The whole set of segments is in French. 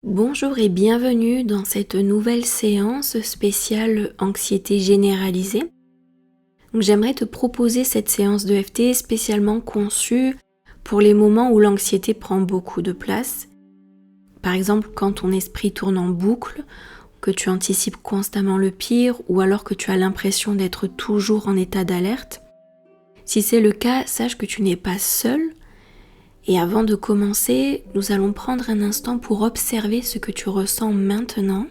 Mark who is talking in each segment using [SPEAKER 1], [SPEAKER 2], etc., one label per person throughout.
[SPEAKER 1] Bonjour et bienvenue dans cette nouvelle séance spéciale anxiété généralisée. Donc, j'aimerais te proposer cette séance d'EFT spécialement conçue pour les moments où l'anxiété prend beaucoup de place. Par exemple, quand ton esprit tourne en boucle, que tu anticipes constamment le pire ou alors que tu as l'impression d'être toujours en état d'alerte. Si c'est le cas, sache que tu n'es pas seul. Et avant de commencer, nous allons prendre un instant pour observer ce que tu ressens maintenant.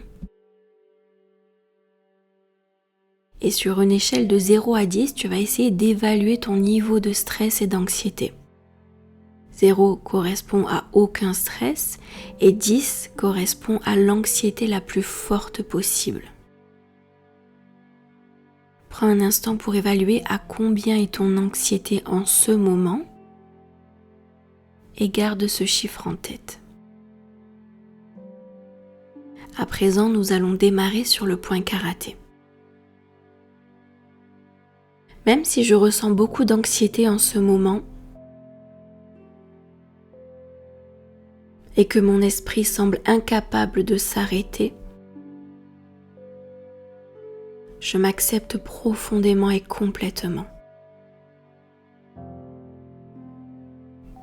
[SPEAKER 1] Et sur une échelle de 0 à 10, tu vas essayer d'évaluer ton niveau de stress et d'anxiété. 0 correspond à aucun stress et 10 correspond à l'anxiété la plus forte possible. Prends un instant pour évaluer à combien est ton anxiété en ce moment et garde ce chiffre en tête. À présent, nous allons démarrer sur le point karaté. Même si je ressens beaucoup d'anxiété en ce moment et que mon esprit semble incapable de s'arrêter, je m'accepte profondément et complètement.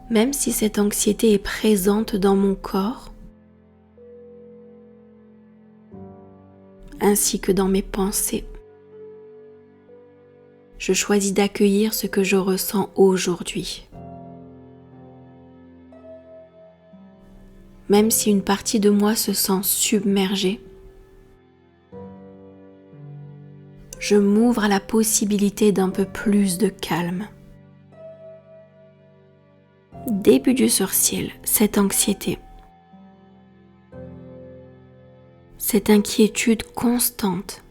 [SPEAKER 1] Même si cette anxiété est présente dans mon corps, ainsi que dans mes pensées, je choisis d'accueillir ce que je ressens aujourd'hui. Même si une partie de moi se sent submergée, je m'ouvre à la possibilité d'un peu plus de calme. Début du sourcil, cette anxiété, cette inquiétude constante.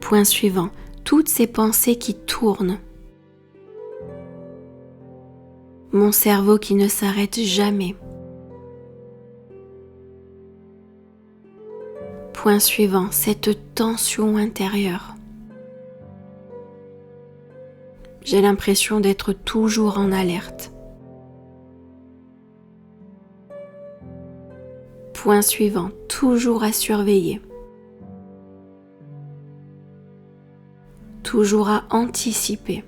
[SPEAKER 1] Point suivant, toutes ces pensées qui tournent. Mon cerveau qui ne s'arrête jamais. Point suivant, cette tension intérieure. J'ai l'impression d'être toujours en alerte. Point suivant, toujours à surveiller. Toujours à anticiper.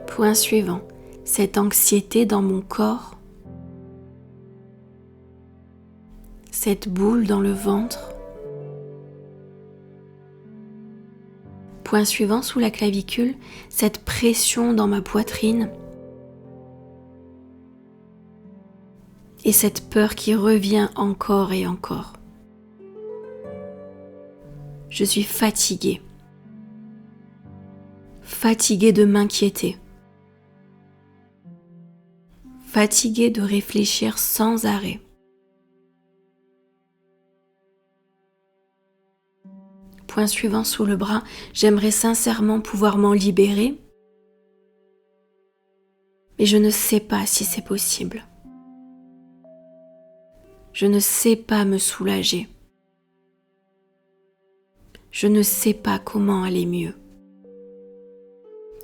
[SPEAKER 1] Point suivant, cette anxiété dans mon corps. Cette boule dans le ventre. Point suivant, sous la clavicule, cette pression dans ma poitrine et cette peur qui revient encore et encore. Je suis fatiguée. Fatiguée de m'inquiéter. Fatiguée de réfléchir sans arrêt. Point suivant sous le bras, j'aimerais sincèrement pouvoir m'en libérer, mais je ne sais pas si c'est possible. Je ne sais pas me soulager. Je ne sais pas comment aller mieux.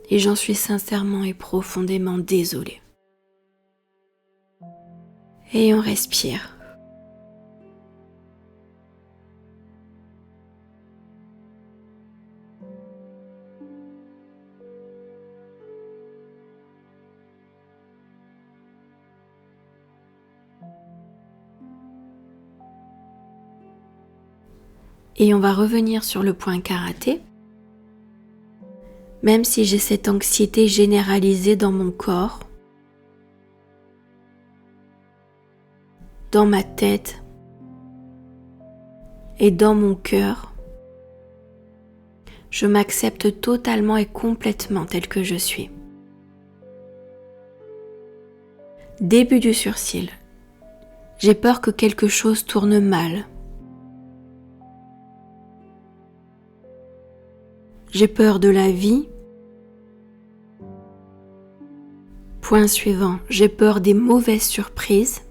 [SPEAKER 1] Et j'en suis sincèrement et profondément désolée. Et on respire. Et on va revenir sur le point karaté. Même si j'ai cette anxiété généralisée dans mon corps, dans ma tête et dans mon cœur, je m'accepte totalement et complètement tel que je suis. Début du sourcil. J'ai peur que quelque chose tourne mal. J'ai peur de la vie. Point suivant, j'ai peur des mauvaises surprises.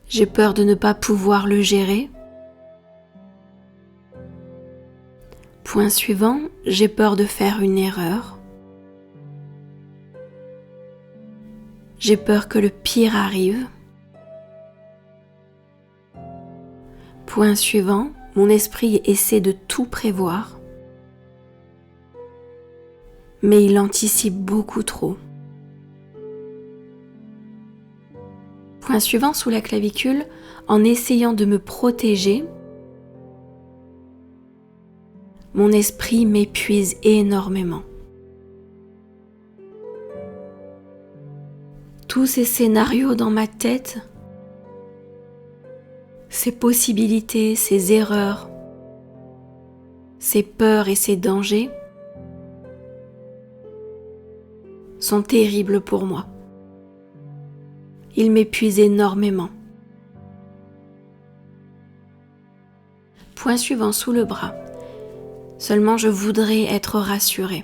[SPEAKER 1] J'ai peur de ne pas pouvoir le gérer. Point suivant, j'ai peur de faire une erreur. J'ai peur que le pire arrive. Point suivant, mon esprit essaie de tout prévoir, mais il anticipe beaucoup trop. Point suivant sous la clavicule, en essayant de me protéger, mon esprit m'épuise énormément. Tous ces scénarios dans ma tête, ces possibilités, ces erreurs, ces peurs et ces dangers sont terribles pour moi. Ils m'épuisent énormément. Point suivant sous le bras. Seulement je voudrais être rassurée.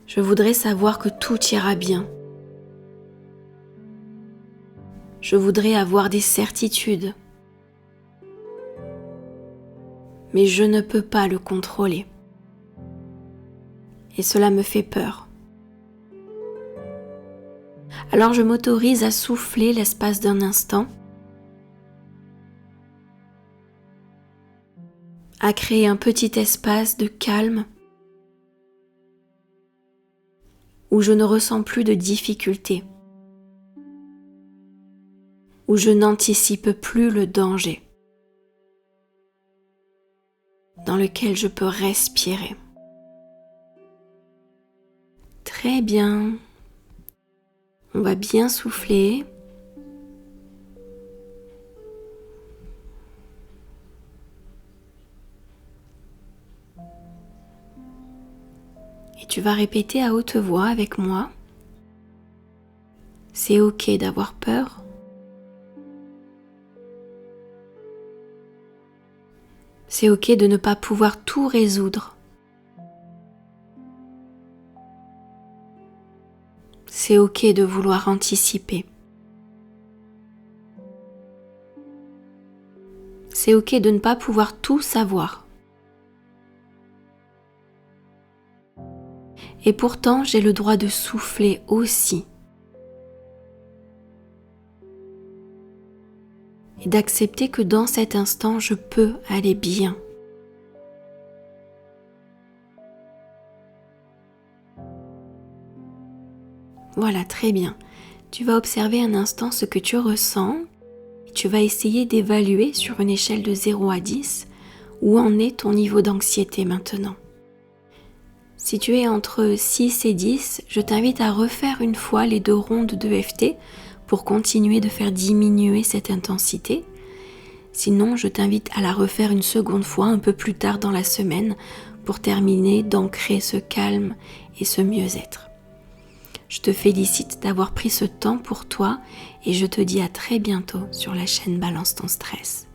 [SPEAKER 1] Je voudrais savoir que tout ira bien. Je voudrais avoir des certitudes. Mais je ne peux pas le contrôler. Et cela me fait peur. Alors je m'autorise à souffler l'espace d'un instant, à créer un petit espace de calme où je ne ressens plus de difficulté, où je n'anticipe plus le danger, dans lequel je peux respirer. Très bien. On va bien souffler. Et tu vas répéter à haute voix avec moi. C'est ok d'avoir peur. C'est ok de ne pas pouvoir tout résoudre. C'est ok de vouloir anticiper. C'est ok de ne pas pouvoir tout savoir. Et pourtant, j'ai le droit de souffler aussi. Et d'accepter que dans cet instant, je peux aller bien. Voilà, très bien. Tu vas observer un instant ce que tu ressens et tu vas essayer d'évaluer sur une échelle de 0 à 10 où en est ton niveau d'anxiété maintenant. Si tu es entre 6 et 10, je t'invite à refaire une fois les 2 rondes de EFT pour continuer de faire diminuer cette intensité. Sinon, je t'invite à la refaire une seconde fois un peu plus tard dans la semaine pour terminer d'ancrer ce calme et ce mieux-être. Je te félicite d'avoir pris ce temps pour toi et je te dis à très bientôt sur la chaîne Balance ton stress.